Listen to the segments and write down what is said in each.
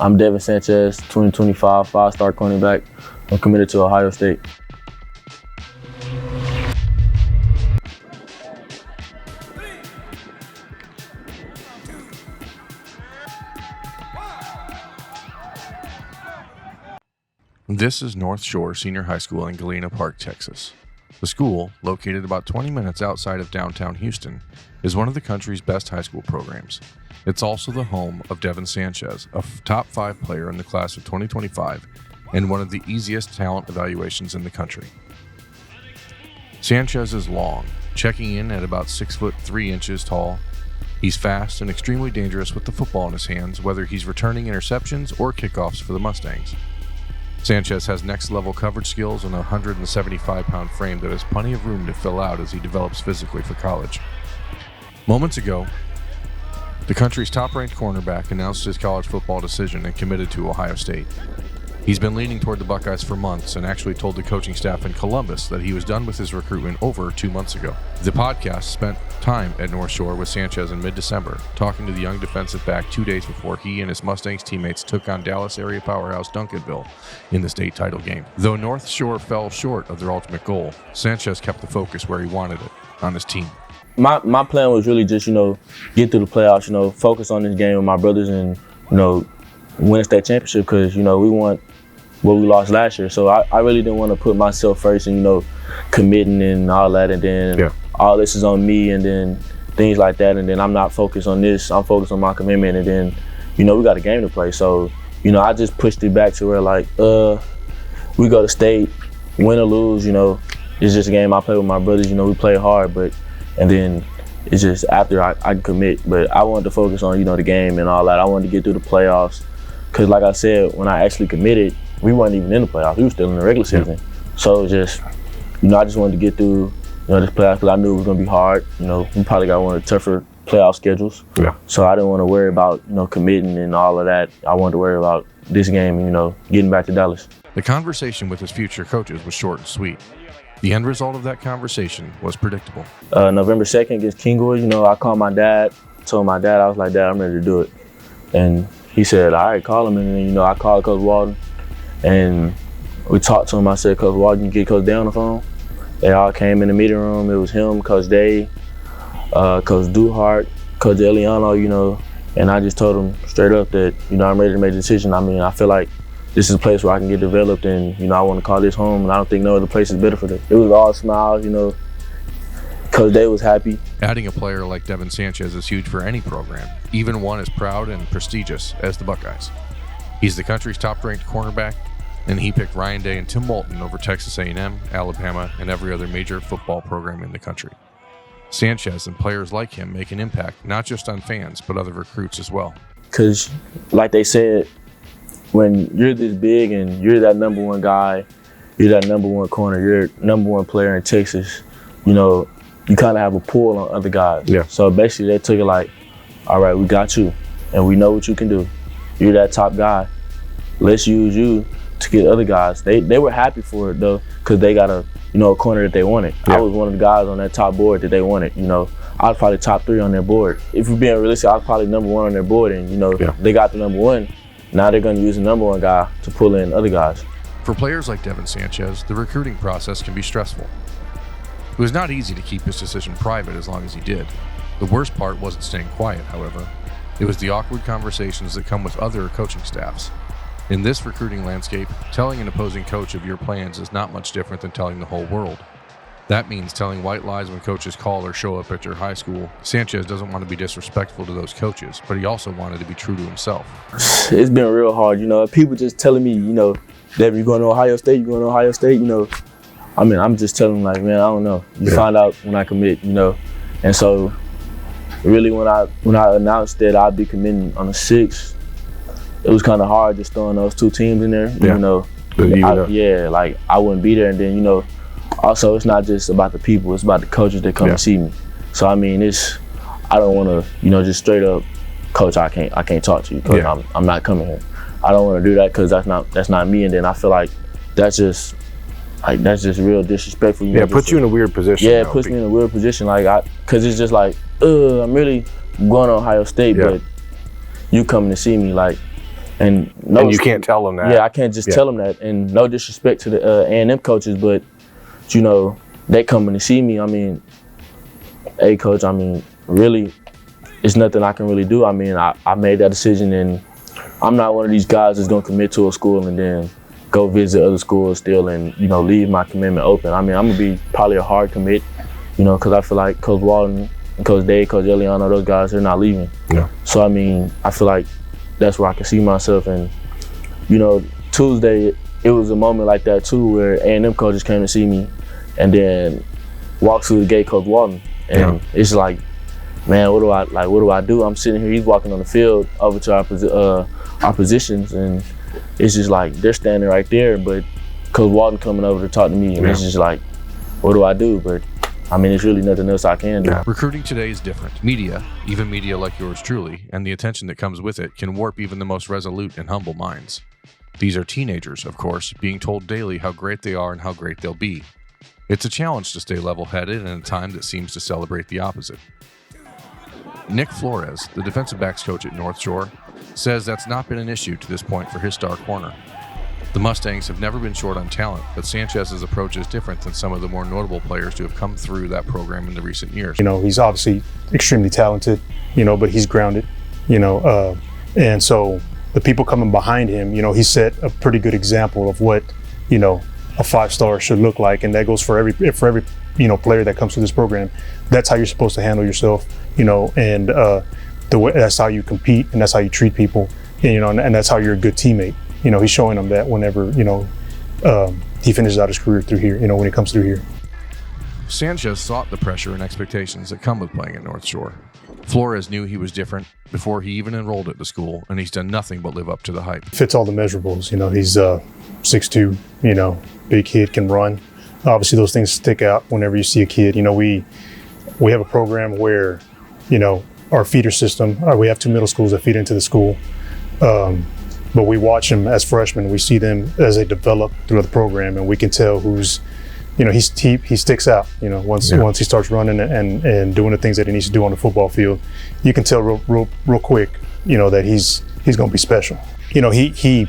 I'm Devin Sanchez, 2025 five-star cornerback. I'm committed to Ohio State. This is North Shore Senior High School in Galena Park, Texas. The school, located about 20 minutes outside of downtown Houston, is one of the country's best high school programs. It's also the home of Devin Sanchez, a top 5 player in the class of 2025 and one of the easiest talent evaluations in the country. Sanchez is long, checking in at about 6'3" tall. He's fast and extremely dangerous with the football in his hands, whether he's returning interceptions or kickoffs for the Mustangs. Sanchez has next-level coverage skills and a 175-pound frame that has plenty of room to fill out as he develops physically for college. Moments ago, the country's top-ranked cornerback announced his college football decision and committed to Ohio State. He's been leaning toward the Buckeyes for months and actually told the coaching staff in Columbus that he was done with his recruitment over 2 months ago. The podcast spent time at North Shore with Sanchez in mid-December, talking to the young defensive back 2 days before he and his Mustangs teammates took on Dallas area powerhouse Duncanville in the state title game. Though North Shore fell short of their ultimate goal, Sanchez kept the focus where he wanted it, on his team. My plan was really just, get through the playoffs, focus on this game with my brothers and, win a state championship because, we want what we lost last year. So I really didn't want to put myself first and, committing and all that, and then all this is on me and then things like that, and then I'm not focused on this. I'm focused on my commitment, and then, we got a game to play. So, I just pushed it back to where, we go to state, win or lose, it's just a game I play with my brothers. We play hard, and then it's just after I commit. But I wanted to focus on, the game and all that. I wanted to get through the playoffs because, like I said, when I actually committed, we weren't even in the playoffs. We were still in the regular season. So just, I just wanted to get through, this playoffs because I knew it was going to be hard. We probably got one of the tougher playoff schedules. Yeah. So I didn't want to worry about, committing and all of that. I wanted to worry about this game and, getting back to Dallas. The conversation with his future coaches was short and sweet. The end result of that conversation was predictable. November 2nd against Kingwood, I called my dad, told my dad, I was like, Dad, I'm ready to do it. And he said, all right, call him. And then, I called Coach Walden. And we talked to him. I said, Coach Walden, you get Coach Day on the phone? They all came in the meeting room. It was him, Coach Day, Coach Duhart, Coach Eliano, and I just told him straight up that, I'm ready to make a decision. I mean, I feel like this is a place where I can get developed and, I want to call this home, and I don't think no other place is better for this. It was all smiles, Coach Day was happy. Adding a player like Devin Sanchez is huge for any program, even one as proud and prestigious as the Buckeyes. He's the country's top-ranked cornerback, and he picked Ryan Day and Tim Moulton over Texas A&M, Alabama, and every other major football program in the country. Sanchez and players like him make an impact not just on fans, but other recruits as well. Because, like they said, when you're this big and you're that number one guy, you're that number one corner, you're number one player in Texas, you kind of have a pull on other guys. Yeah. So basically they took it like, all right, we got you, and we know what you can do. You're that top guy. Let's use you to get other guys. They were happy for it though, because they got a corner that they wanted. Yeah. I was one of the guys on that top board that they wanted. I was probably top 3 on their board. If we're being realistic, I was probably number 1 on their board, and they got the number 1. Now they're going to use the number 1 guy to pull in other guys. For players like Devin Sanchez, the recruiting process can be stressful. It was not easy to keep his decision private as long as he did. The worst part wasn't staying quiet, however. It was the awkward conversations that come with other coaching staffs. In this recruiting landscape, telling an opposing coach of your plans is not much different than telling the whole world. That means telling white lies when coaches call or show up at your high school. Sanchez doesn't want to be disrespectful to those coaches, but he also wanted to be true to himself. It's been real hard, people just telling me, Devin, you're going to Ohio State, I'm just telling them like, man, I don't know. You find out when I commit, And so really when I announced that I'd be committing on the 6th, it was kind of hard just throwing those 2 teams in there, I wouldn't be there. And then, also it's not just about the people, it's about the coaches that come and see me. So I mean, I don't want to, just straight up, Coach, I can't talk to you, Coach. I'm not coming here. I don't want to do that because that's not me. And then I feel like that's just real disrespectful. Puts you in a weird position. Yeah, it puts me in a weird position. Because it's just like, I'm really going to Ohio State, but you coming to see me, And you can't tell them that. Yeah, I can't just tell them that. And no disrespect to the A&M coaches, but you know, they coming to see me. I mean, hey coach, I mean, really, it's nothing I can really do. I mean, I made that decision, and I'm not one of these guys that's gonna commit to a school and then go visit other schools still and, you know, leave my commitment open. I mean, I'm gonna be probably a hard commit, you know, because I feel like Coach Walton, Coach Dave, Coach Eliano, those guys, they're not leaving. Yeah. So I mean, I feel like that's where I can see myself. And you know, Tuesday, it was a moment like that too, where A&M coaches came to see me, and then walked through the gate, Coach Walton, and it's like, man, what do I do? I'm sitting here, he's walking on the field over to our positions, and it's just like they're standing right there, but Coach Walton coming over to talk to me, and it's just like, what do I do? But I mean, there's really nothing else I can do. Recruiting today is different. Media, even media like yours truly, and the attention that comes with it can warp even the most resolute and humble minds. These are teenagers, of course, being told daily how great they are and how great they'll be. It's a challenge to stay level-headed in a time that seems to celebrate the opposite. Nick Flores, the defensive backs coach at North Shore, says that's not been an issue to this point for his star corner. The Mustangs have never been short on talent, but Sanchez's approach is different than some of the more notable players who have come through that program in the recent years. You know, he's obviously extremely talented, you know, but he's grounded, you know, and so the people coming behind him, you know, he set a pretty good example of what, you know, a 5-star should look like, and that goes for every you know, player that comes through this program. That's how you're supposed to handle yourself, you know, and that's how you compete, and that's how you treat people, and, you know, and that's how you're a good teammate. You know, he's showing them that whenever, you know, he finishes out his career through here, you know, when he comes through here. Sanchez sought the pressure and expectations that come with playing at North Shore. Flores knew he was different before he even enrolled at the school, and he's done nothing but live up to the hype. Fits all the measurables, you know, he's 6'2", you know, big kid, can run. Obviously those things stick out whenever you see a kid. You know, we have a program where, you know, our feeder system, we have 2 middle schools that feed into the school. But we watch them as freshmen. We see them as they develop through the program, and we can tell who's, you know, he sticks out. You know, once he starts running and doing the things that he needs to do on the football field, you can tell real quick, you know, that he's going to be special. You know, he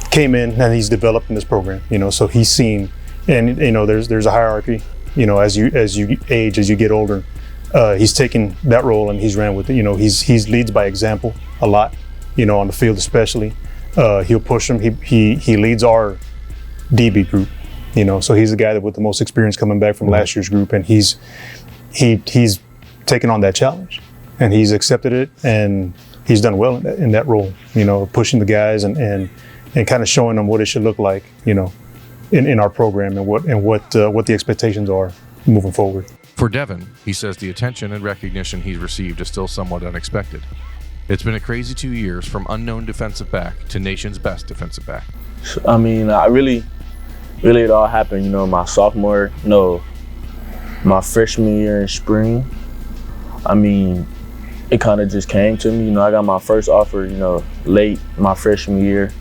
came in and he's developed in this program. You know, so he's seen, and you know, there's a hierarchy. You know, as you age, as you get older, he's taken that role and he's ran with it. You know, he's leads by example a lot. You know, on the field especially, he'll push them. He leads our DB group. You know, so he's the guy that with the most experience coming back from last year's group, and he's taken on that challenge, and he's accepted it, and he's done well in that role. You know, pushing the guys and kind of showing them what it should look like. You know, in our program and what the expectations are moving forward. For Devin, he says the attention and recognition he's received is still somewhat unexpected. It's been a crazy 2 years from unknown defensive back to nation's best defensive back. I mean, really it all happened, you know, my freshman year in spring. I mean, it kind of just came to me. You know, I got my first offer, you know, late my freshman year.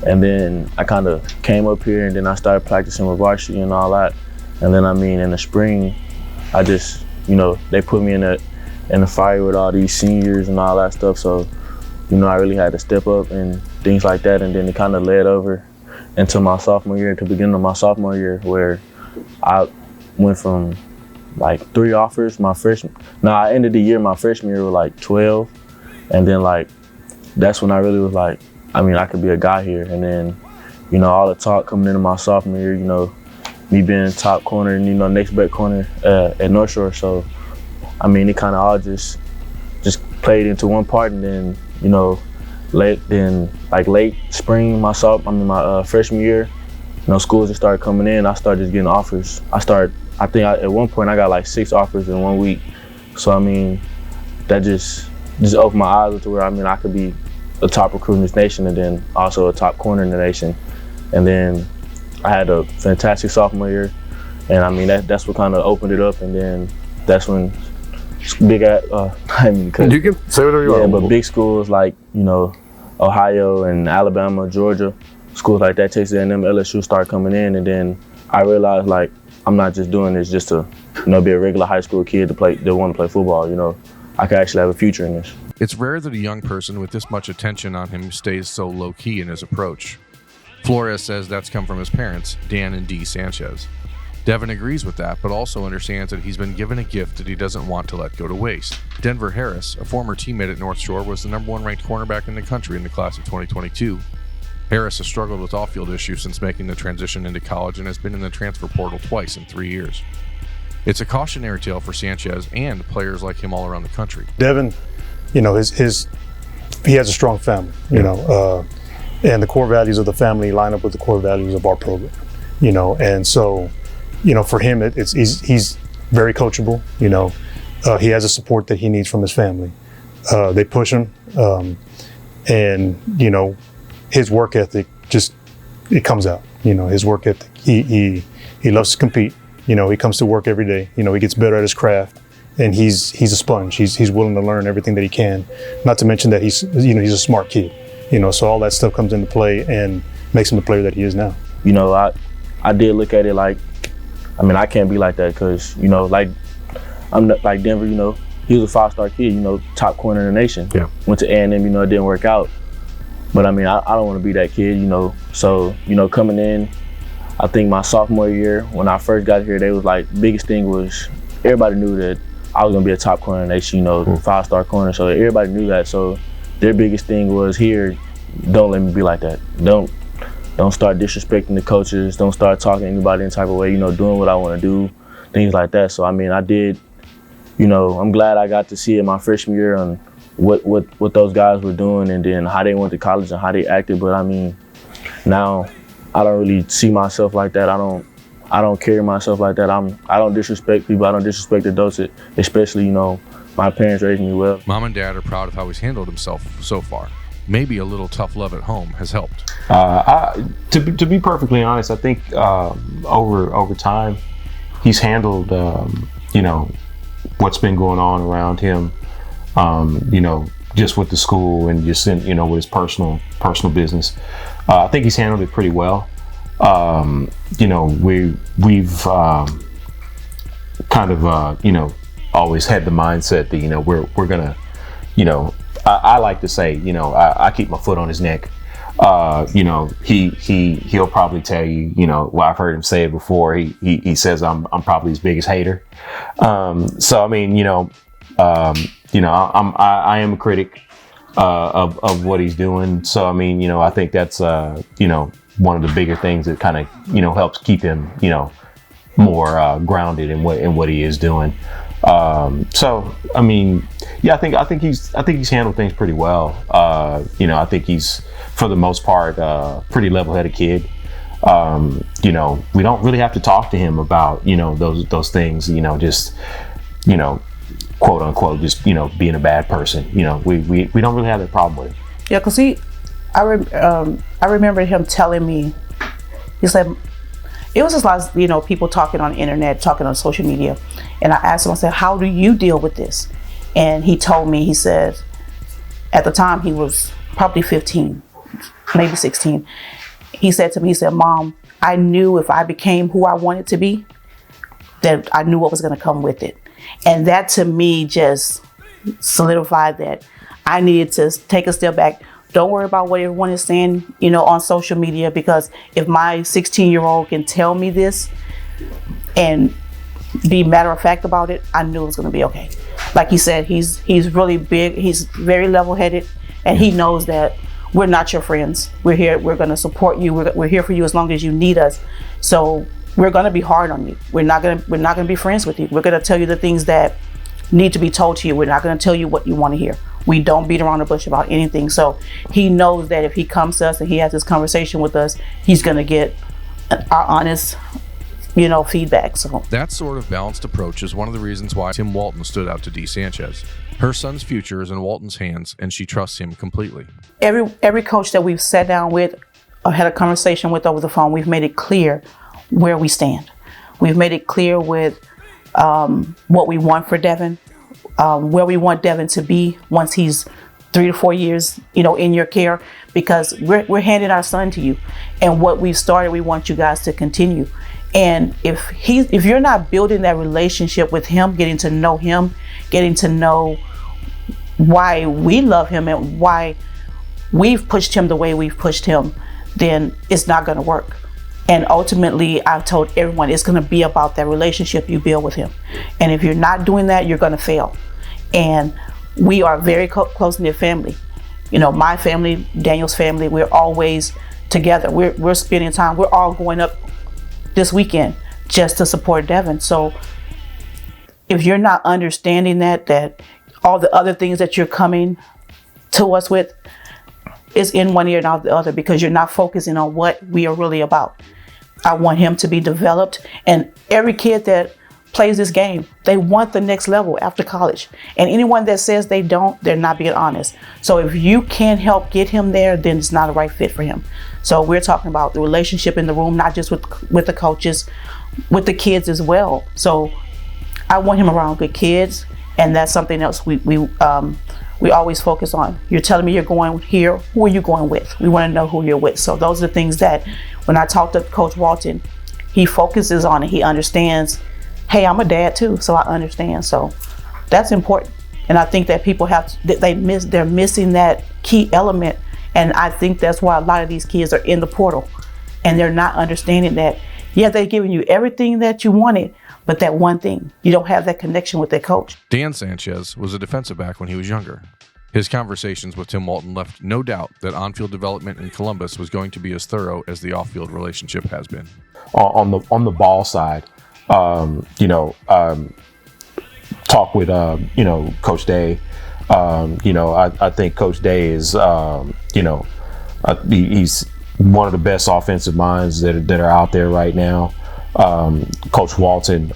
And then I kind of came up here, and then I started practicing with varsity and all that. And then, I mean, in the spring, I just, you know, they put me in the fire with all these seniors and all that stuff. So, you know, I really had to step up and things like that. And then it kind of led over into my sophomore year, to the beginning of my sophomore year, where I went from like 3 offers I ended the year, my freshman year with like 12. And then like, that's when I really was like, I mean, I could be a guy here. And then, you know, all the talk coming into my sophomore year, you know, me being top corner and, you know, next back corner at North Shore. So, I mean, it kind of all just played into one part. And then, you know, late spring, my freshman year, you know, schools just started coming in. I started just getting offers. At one point I got like 6 offers in 1 week. So, I mean, that just opened my eyes to where, I mean, I could be a top recruit in this nation and then also a top corner in the nation. And then I had a fantastic sophomore year. And I mean, that's what kind of opened it up. And then that's when you can say whatever you want. Yeah, but big schools like, you know, Ohio and Alabama, Georgia, schools like that, Texas A&M, LSU start coming in. And then I realized, like, I'm not just doing this just to, you know, be a regular high school kid that want to play football. You know, I could actually have a future in this. It's rare that a young person with this much attention on him stays so low-key in his approach. Flores says that's come from his parents, Dan and Dee Sanchez. Devin agrees with that, but also understands that he's been given a gift that he doesn't want to let go to waste. Denver Harris, a former teammate at North Shore, was the #1 ranked cornerback in the country in the class of 2022. Harris has struggled with off-field issues since making the transition into college and has been in the transfer portal twice in 3 years. It's a cautionary tale for Sanchez and players like him all around the country. Devin, he has a strong family, and the core values of the family line up with the core values of our program, and so, for him, he's very coachable. He has the support that he needs from his family. They push him, and his work ethic it comes out. His work ethic. He loves to compete. He comes to work every day. He gets better at his craft, and he's a sponge. He's willing to learn everything that he can. Not to mention that he's a smart kid. So all that stuff comes into play and makes him the player that he is now. I did look at it like, I can't be like that because, I'm not, like Denver, he was a 5-star kid, top corner in the nation. Yeah. Went to A&M, it didn't work out. But I don't want to be that kid, So, coming in, I think my sophomore year, when I first got here, they was like, biggest thing was everybody knew that I was going to be a top corner in the nation, 5-star corner. So everybody knew that. So their biggest thing was here, don't let me be like that. Don't start disrespecting the coaches. Don't start talking to anybody in type of way, doing what I want to do, things like that. So, I did, I'm glad I got to see it my freshman year on what those guys were doing and then how they went to college and how they acted. But, now I don't really see myself like that. I don't carry myself like that. I don't disrespect people. I don't disrespect adults, especially, my parents raised me well. Mom and Dad are proud of how he's handled himself so far. Maybe a little tough love at home has helped. To be perfectly honest, I think over time, he's handled what's been going on around him. Just with the school and just with his personal business. I think he's handled it pretty well. We've kind of always had the mindset that we're gonna I like to say I keep my foot on his neck. He'll probably tell you well, I've heard him say it before. He says I'm probably his biggest hater. So I am a critic of what he's doing. So I think that's one of the bigger things that kind of helps keep him more grounded in what he is doing. I think he's handled things pretty well. I think he's, for the most part, pretty level-headed kid. We don't really have to talk to him about those things. Quote unquote, just being a bad person. We don't really have that problem with it. Yeah, because I remember him telling me, he said, it was just like, people talking on the internet, talking on social media. And I asked him, I said, how do you deal with this? And he told me, he said, at the time he was probably 15, maybe 16. He said to me, Mom, I knew if I became who I wanted to be, that I knew what was going to come with it. And that to me just solidified that I needed to take a step back. Don't worry about what everyone is saying, on social media, because if my 16-year-old can tell me this and be matter of fact about it, I knew it was going to be okay. Like he said, he's really big. He's very level-headed, and he knows that we're not your friends. We're here. We're going to support you. We're here for you as long as you need us. So we're going to be hard on you. We're not going to be friends with you. We're going to tell you the things that need to be told to you. We're not going to tell you what you want to hear. We don't beat around the bush about anything. So he knows that if he comes to us and he has this conversation with us, he's going to get our honest, feedback. So that sort of balanced approach is one of the reasons why Tim Walton stood out to Dee Sanchez. Her son's future is in Walton's hands, and she trusts him completely. Every coach that we've sat down with or had a conversation with over the phone, we've made it clear where we stand. We've made it clear with what we want for Devin, where we want Devin to be once he's 3 to 4 years, in your care, because we're handing our son to you, and what we've started, we want you guys to continue. And if you're not building that relationship with him, getting to know why we love him and why we've pushed him the way we've pushed him, then it's not going to work. And ultimately, I've told everyone it's going to be about that relationship you build with him. And if you're not doing that, you're going to fail. And we are very close-knit family. You know, my family, Daniel's family, we're always together. We're spending time. We're all going up this weekend just to support Devin. So if you're not understanding that all the other things that you're coming to us with is in one ear and out the other, because you're not focusing on what we are really about. I want him to be developed, and every kid that plays this game, they want the next level after college. And anyone that says they don't, they're not being honest. So if you can't help get him there, then it's not a right fit for him. So we're talking about the relationship in the room, not just with the coaches, with the kids as well. So I want him around good kids, and that's something else we always focus on. You're telling me you're going here, who are you going with? We want to know who you're with. So those are the things that when I talk to Coach Walton, he focuses on it. He understands, hey, I'm a dad too, so I understand. So that's important. And I think that people they're missing that key element. And I think that's why a lot of these kids are in the portal and they're not understanding that, yeah, they're giving you everything that you wanted, but that one thing, you don't have that connection with their coach. Dan Sanchez was a defensive back when he was younger. His conversations with Tim Walton left no doubt that on-field development in Columbus was going to be as thorough as the off-field relationship has been. On the ball side, talk with Coach Day. I think Coach Day is he's one of the best offensive minds that are out there right now. Coach Walton,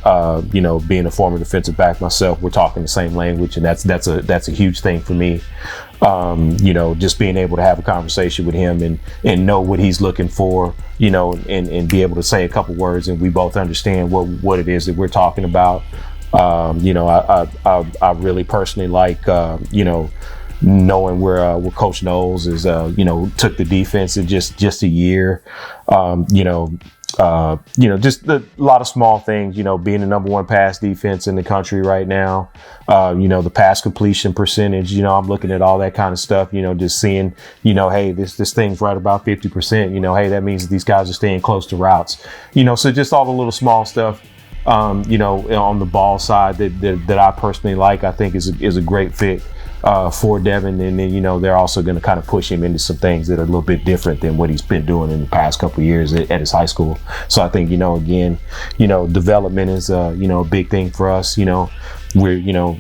being a former defensive back myself, we're talking the same language, and that's a huge thing for me. Just being able to have a conversation with him and know what he's looking for, and be able to say a couple words, and we both understand what it is that we're talking about. I really personally like, knowing where Coach Knowles is, took the defense in just a year. Just a lot of small things, being the number one pass defense in the country right now, the pass completion percentage, I'm looking at all that kind of stuff, just seeing, hey, this thing's right about 50%, hey, that means that these guys are staying close to routes, so just all the little small stuff, on the ball side that I personally like, I think is a great fit for Devin, and then they're also going to kind of push him into some things that are a little bit different than what he's been doing in the past couple of years at his high school. So I think development is a big thing for us. We know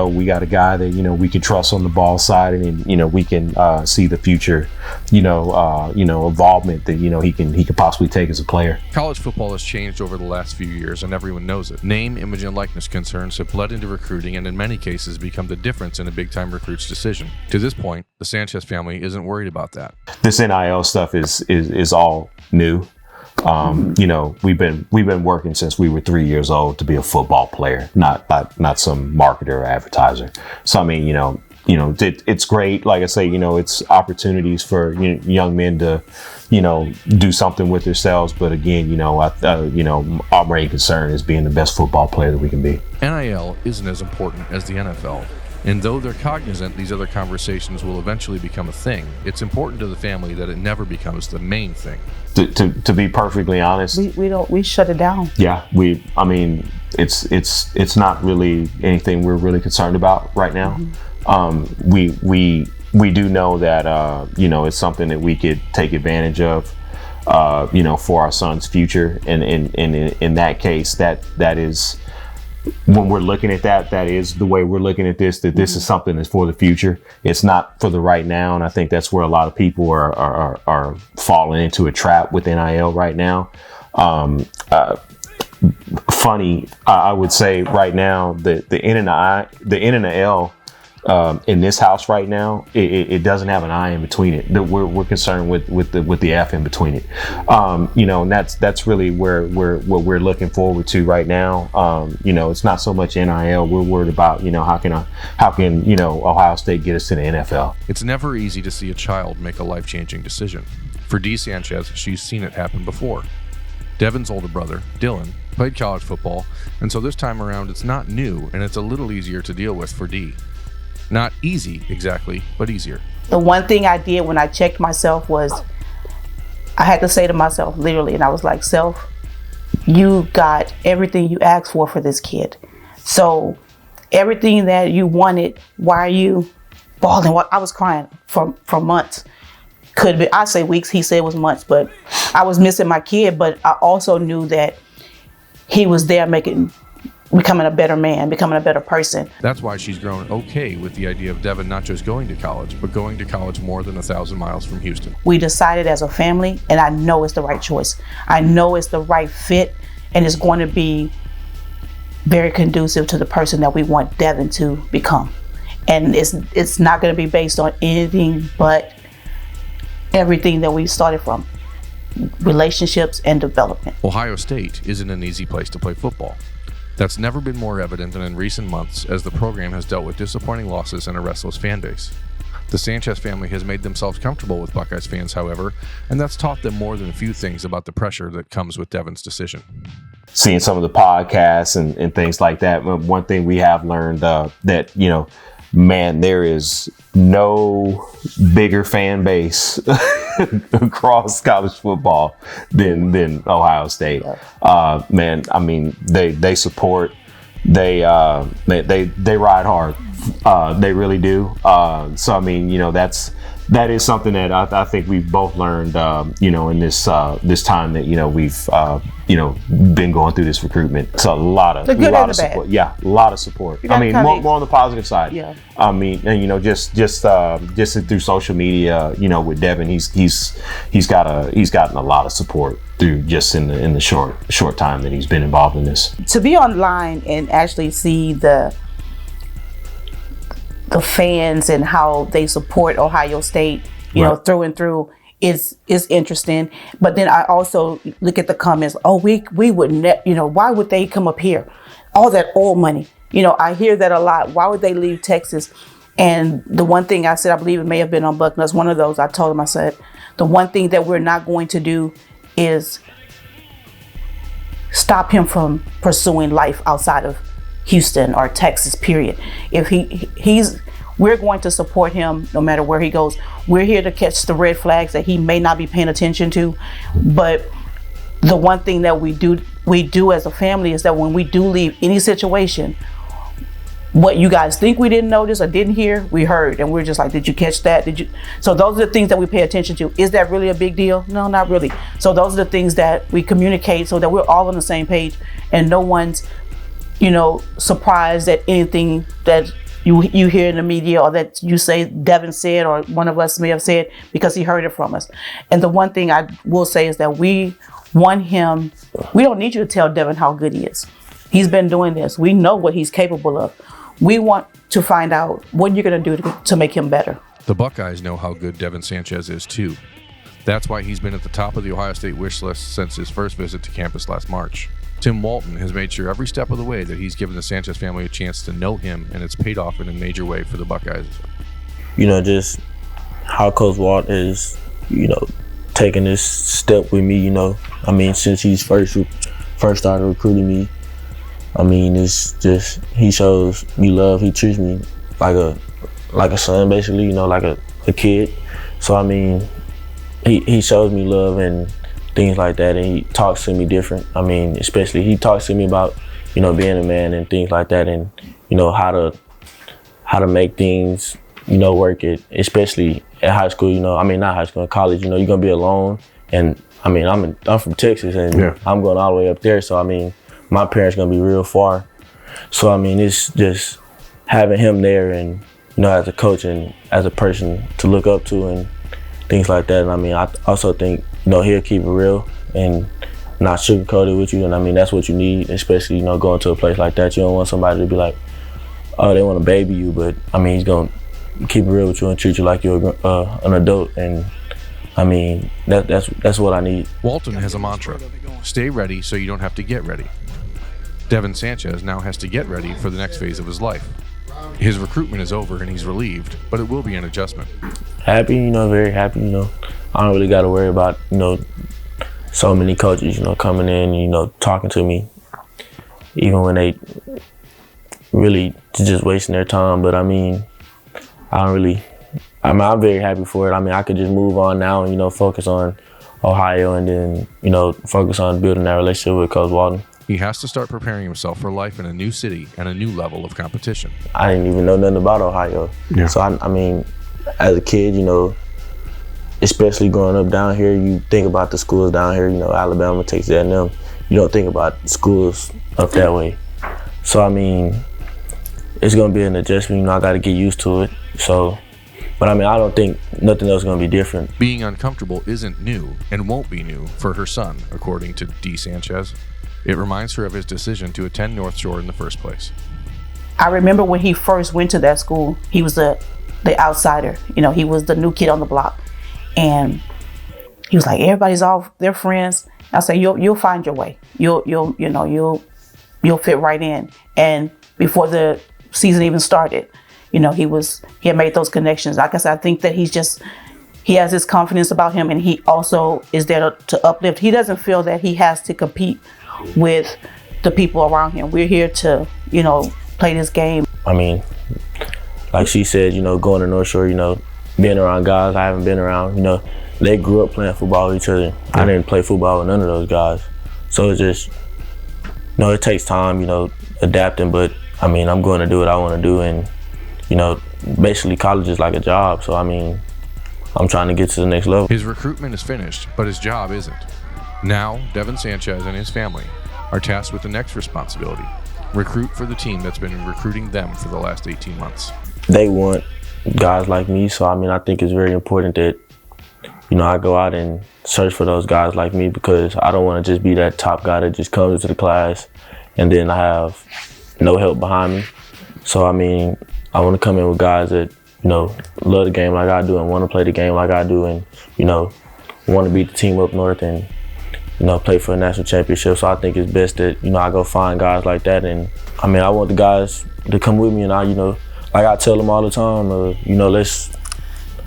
we got a guy that we can trust on the ball side, and we can see the future involvement that he can possibly take as a player. College football has changed over the last few years, and everyone knows it. Name, image, and likeness concerns have bled into recruiting, and in many cases become the difference in a big-time recruit's decision. To this point, the Sanchez family isn't worried about that. This NIL stuff is all new. We've been working since we were 3 years old to be a football player, not some marketer or advertiser. So I mean, it's great. Like I say, it's opportunities for young men to, do something with themselves. But again, our main concern is being the best football player that we can be. NIL isn't as important as the NFL. And though they're cognizant these other conversations will eventually become a thing, it's important to the family that it never becomes the main thing. To be perfectly honest, we shut it down. Yeah, it's not really anything we're really concerned about right now. Mm-hmm. We do know that it's something that we could take advantage of, for our son's future, and in that case, that is. When we're looking at that is the way we're looking at this, that this is something that's for the future. It's not for the right now. And I think that's where a lot of people are falling into a trap with NIL right now. Funny, I would say right now, the N and the L in this house right now, it doesn't have an I in between it. We're concerned with the F in between it. And that's really what we're looking forward to right now. It's not so much NIL. We're worried about how can Ohio State get us to the NFL. It's never easy to see a child make a life-changing decision. For Dee Sanchez, she's seen it happen before. Devin's older brother, Dylan, played college football, and so this time around it's not new and it's a little easier to deal with for Dee. Not easy exactly, but easier. The one thing I did when I checked myself was I had to say to myself, literally, and I was like, self, you got everything you asked for this kid. So everything that you wanted, why are you bawling? I was crying for months. Could be, I say weeks, he said it was months, but I was missing my kid. But I also knew that he was there becoming a better man, becoming a better person. That's why she's grown okay with the idea of Devin not just going to college, but going to college more than 1,000 miles from Houston. We decided as a family, and I know it's the right choice. I know it's the right fit, and it's going to be very conducive to the person that we want Devin to become. And it's not going to be based on anything but everything that we started from, relationships and development. Ohio State isn't an easy place to play football. That's never been more evident than in recent months as the program has dealt with disappointing losses and a restless fan base. The Sanchez family has made themselves comfortable with Buckeyes fans, however, and that's taught them more than a few things about the pressure that comes with Devin's decision. Seeing some of the podcasts and things like that, one thing we have learned that, you know, man, there is no bigger fan base across college football than Ohio State. Man, I mean, they support, they ride hard. They really do. So I mean, you know, that is something that I think we've both learned, you know, in this time that, you know, we've you know, been going through this recruitment. It's a lot of support. Yeah, a lot of support. I mean, more on the positive side. Yeah. I mean, and you know, just through social media, you know, with Devin, he's gotten a lot of support through just in the short time that he's been involved in this. To be online and actually see the fans and how they support Ohio State, you know, through and through is interesting. But then I also look at the comments, we would you know, why would they come up here? All that oil money. You know, I hear that a lot. Why would they leave Texas? And the one thing I said, I believe it may have been on Buckeyes, one of those, I told him, I said, the one thing that we're not going to do is stop him from pursuing life outside of Houston or Texas, period. If we're going to support him no matter where he goes. We're here to catch the red flags that he may not be paying attention to. But the one thing that we do as a family is that when we do leave any situation, what you guys think we didn't notice or didn't hear, we heard, and we're just like, did you catch that? So those are the things that we pay attention to. Is that really a big deal? No, not really. So those are the things that we communicate so that we're all on the same page and no one's, you know, surprised at anything that you hear in the media or that you say Devin said or one of us may have said because he heard it from us. And the one thing I will say is that we want him, we don't need you to tell Devin how good he is. He's been doing this. We know what he's capable of. We want to find out what you're going to do to make him better. The Buckeyes know how good Devin Sanchez is too. That's why he's been at the top of the Ohio State wish list since his first visit to campus last March. Tim Walton has made sure every step of the way that he's given the Sanchez family a chance to know him, and it's paid off in a major way for the Buckeyes. You know, just how Coach Walt is, you know, taking this step with me, you know. I mean, since he's first started recruiting me, I mean, it's just, he shows me love. He treats me like a son, basically, you know, like a kid. So, I mean, he shows me love and things like that, and he talks to me different. I mean, especially he talks to me about, you know, being a man and things like that, and you know how to make things, you know, work it, especially at high school. You know, I mean, not high school, college. You know, you're gonna be alone, and I mean, I'm from Texas, and I'm going all the way up there. So I mean, my parents gonna be real far. So I mean, it's just having him there, and you know, as a coach and as a person to look up to and things like that. And I mean, I also think, you know, he'll keep it real and not sugarcoat it with you. And I mean, that's what you need, especially, you know, going to a place like that. You don't want somebody to be like, oh, they want to baby you, but I mean, he's going to keep it real with you and treat you like you're an adult. And I mean, that's what I need. Walton has a mantra: stay ready so you don't have to get ready. Devin Sanchez now has to get ready for the next phase of his life. His recruitment is over and he's relieved, but it will be an adjustment. Happy, you know, very happy, you know. I don't really got to worry about, you know, so many coaches, you know, coming in, you know, talking to me, even when they really just wasting their time. But I mean, I'm very happy for it. I mean, I could just move on now and, you know, focus on Ohio and then, you know, focus on building that relationship with Coach Walton. He has to start preparing himself for life in a new city and a new level of competition. I didn't even know nothing about Ohio. Yeah. So, I mean, as a kid, you know, especially growing up down here, you think about the schools down here, you know, Alabama, Texas A&M. You don't think about schools up that way. So, I mean, it's going to be an adjustment. You know, I got to get used to it. So, but I mean, I don't think nothing else is going to be different. Being uncomfortable isn't new and won't be new for her son, according to Devin Sanchez. It reminds her of his decision to attend North Shore in the first place. I remember when he first went to that school, he was the outsider. You know, he was the new kid on the block. And he was like, everybody's all their friends. I said, you'll find your way. You'll fit right in. And before the season even started, you know, he had made those connections. Like I said, I think that he has this confidence about him, and he also is there to uplift. He doesn't feel that he has to compete with the people around him. We're here to, you know, play this game. I mean, like she said, you know, going to North Shore, you know, being around guys I haven't been around, you know, they grew up playing football with each other. Yeah. I didn't play football with none of those guys. So it's just, you know, it takes time, you know, adapting, but I mean, I'm going to do what I want to do, and, you know, basically college is like a job. So, I mean, I'm trying to get to the next level. His recruitment is finished, but his job isn't. Now, Devin Sanchez and his family are tasked with the next responsibility: recruit for the team that's been recruiting them for the last 18 months. They want guys like me, so I mean, I think it's very important that, you know, I go out and search for those guys like me, because I don't want to just be that top guy that just comes into the class and then I have no help behind me. So, I mean, I want to come in with guys that, you know, love the game like I do and want to play the game like I do, and, you know, want to beat the team up north and, you know, play for a national championship. So I think it's best that, you know, I go find guys like that. And I mean, I want the guys to come with me, and I, you know, like I tell them all the time, you know, let's,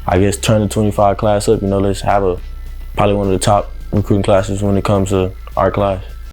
I guess, turn the 25 class up. You know, let's have probably one of the top recruiting classes when it comes to our class.